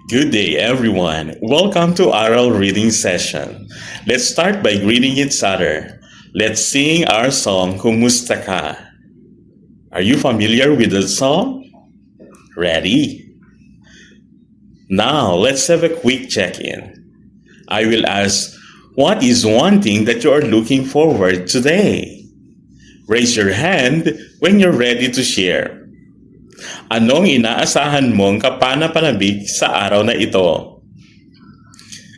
Good day, everyone. Welcome to ARAL Reading Session. Let's start by greeting each other. Let's sing our song, Kumusta Ka? Are you familiar with the song? Ready? Now, let's have a quick check-in. I will ask, what is one thing that you are looking forward today? Raise your hand when you're ready to share. Anong inaasahan mong kapanapanabik sa araw na ito?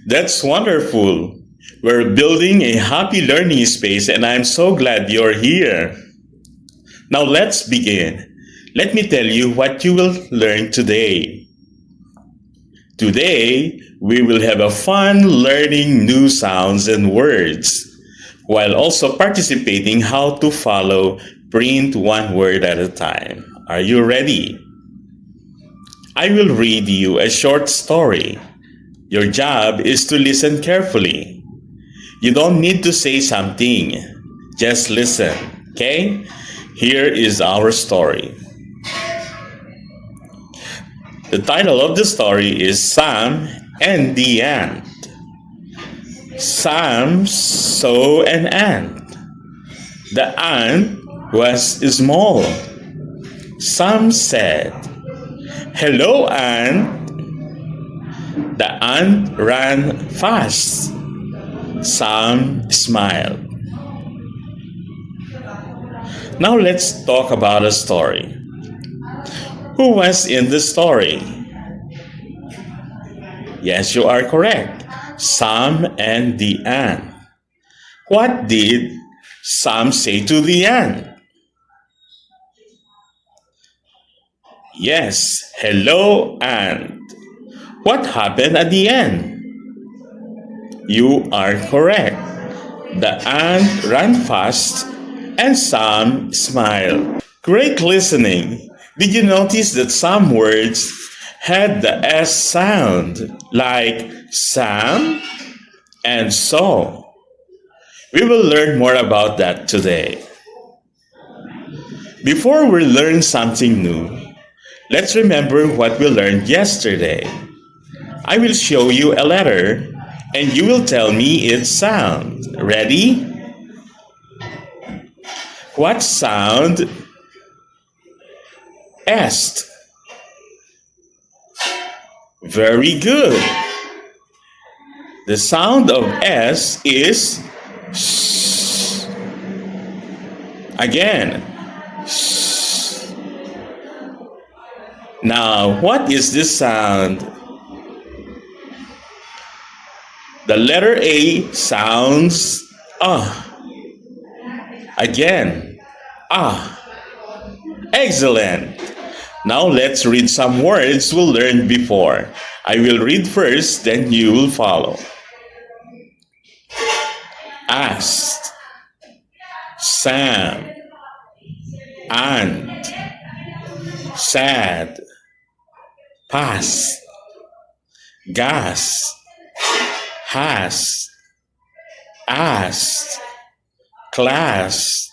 That's wonderful! We're building a happy learning space and I'm so glad you're here. Now let's begin. Let me tell you what you will learn today. Today, we will have a fun learning new sounds and words, while also participating how to follow print one word at a time. Are you ready? I will read you a short story. Your job is to listen carefully. You don't need to say something. Just listen, okay? Here is our story. The title of the story is Sam and the Ant. Sam saw an ant. The ant was small. Sam said, "Hello, ant." The ant ran fast. Sam smiled. Now let's talk about a story. Who was in the story? Yes, you are correct. Sam and the ant. What did Sam say to the ant? Yes, hello, ant. What happened at the end? You are correct. The ant ran fast and Sam smiled. Great listening. Did you notice that some words had the S sound, like Sam and so? We will learn more about that today. Before we learn something new, let's remember what we learned yesterday. I will show you a letter and you will tell me its sound. Ready? What sound? S. Very good. The sound of S is sh. Again. Sh. Now, what is this sound? The letter A sounds Again, Excellent. Now let's read some words we learned before. I will read first, then you will follow. Asked, Sam, ant, sad, pass, gas, has, asked, class.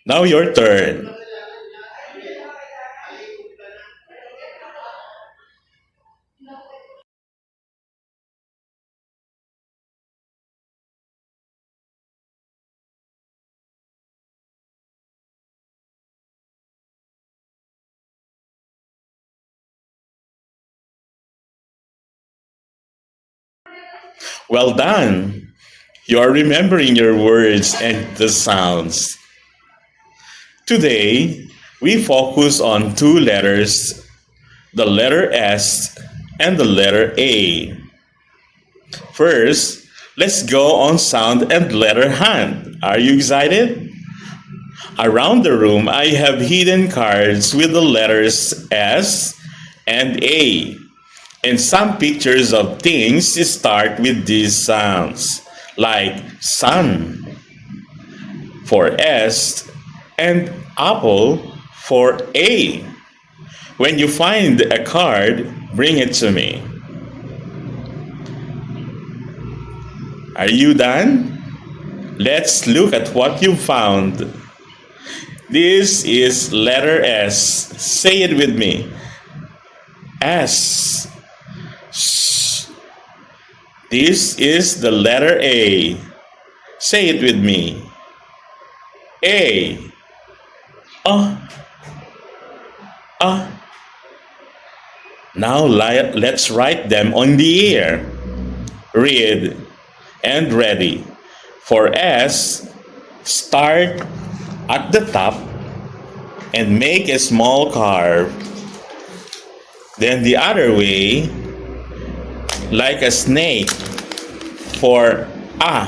Now your turn. Well done. You are remembering your words and the sounds. Today, we focus on two letters, the letter S and the letter A. First, let's go on sound and letter hunt. Are you excited? Around the room, I have hidden cards with the letters S and A. And some pictures of things start with these sounds, like sun for S and apple for A. When you find a card, bring it to me. Are you done? Let's look at what you found. This is letter S. Say it with me. S. This is the letter A. Say it with me. A. Uh. Now let's write them on the air. Read and ready. For S, start at the top and make a small curve. Then the other way, like a snake. For A,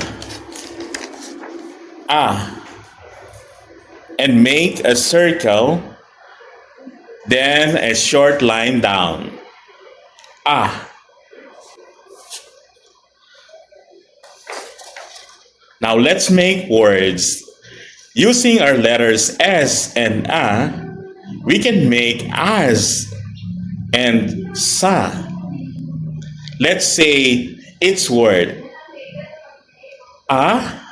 and make a circle, then a short line down. Now let's make words. Using our letters S and A, we can make as and sa. Let's say its word. As.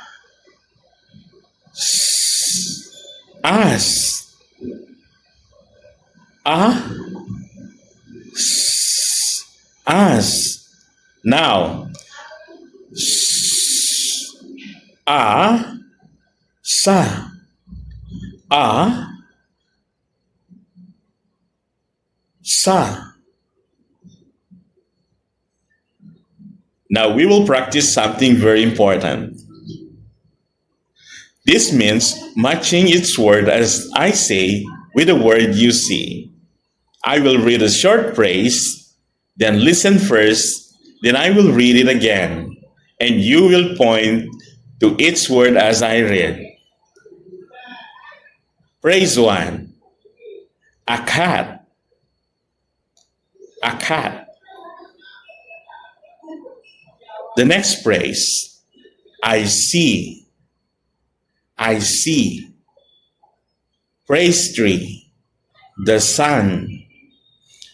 As. Now, sa. Sa. Now we will practice something very important. This means matching its word as I say with the word you see. I will read a short phrase, then listen first, then I will read it again, and you will point to its word as I read. Phrase 1. A cat. A cat. The next phrase. I see. I see. Phrase 3. The sun.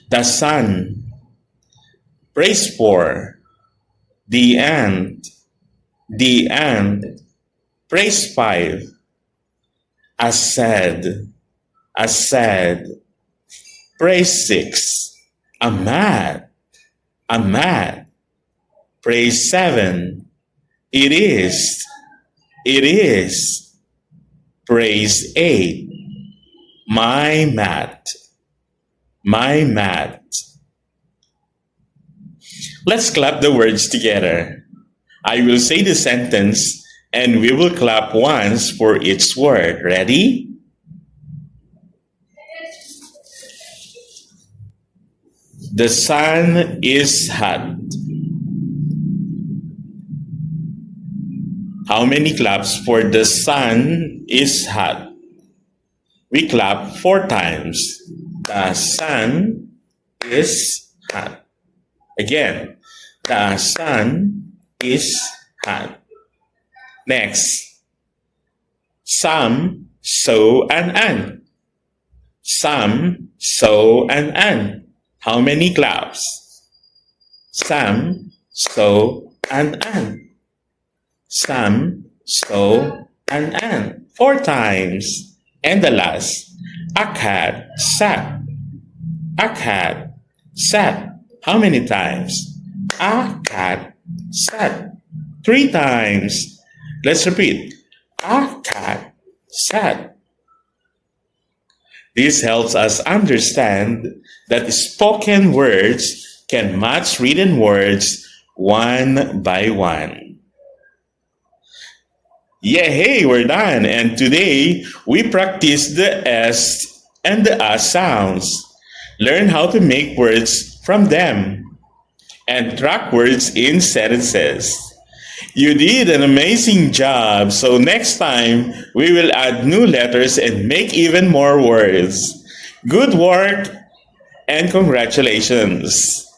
The sun. Phrase 4. The ant. The ant. Phrase 5. As said. As said. Phrase 6. A mat. A mat. Phrase 7. It is. It is. Phrase 8. My mat. My mat. Let's clap the words together. I will say the sentence and we will clap once for each word. Ready? The sun is hot. How many claps for the sun is hot? We clap 4 times. The sun is hot. Again, the sun is hot. Next, some, so, and an. Some, so, and an. How many claps? Some, so, and an. Some, so, and an. 4 times. And the last, a cat sat. A cat sat. How many times? A cat sat. 3 times. Let's repeat. A cat sat. This helps us understand that spoken words can match written words one by one. Yeah, hey, we're done. And today, we practice the S and the A sounds. Learn how to make words from them. And track words in sentences. You did an amazing job. So next time, we will add new letters and make even more words. Good work and congratulations.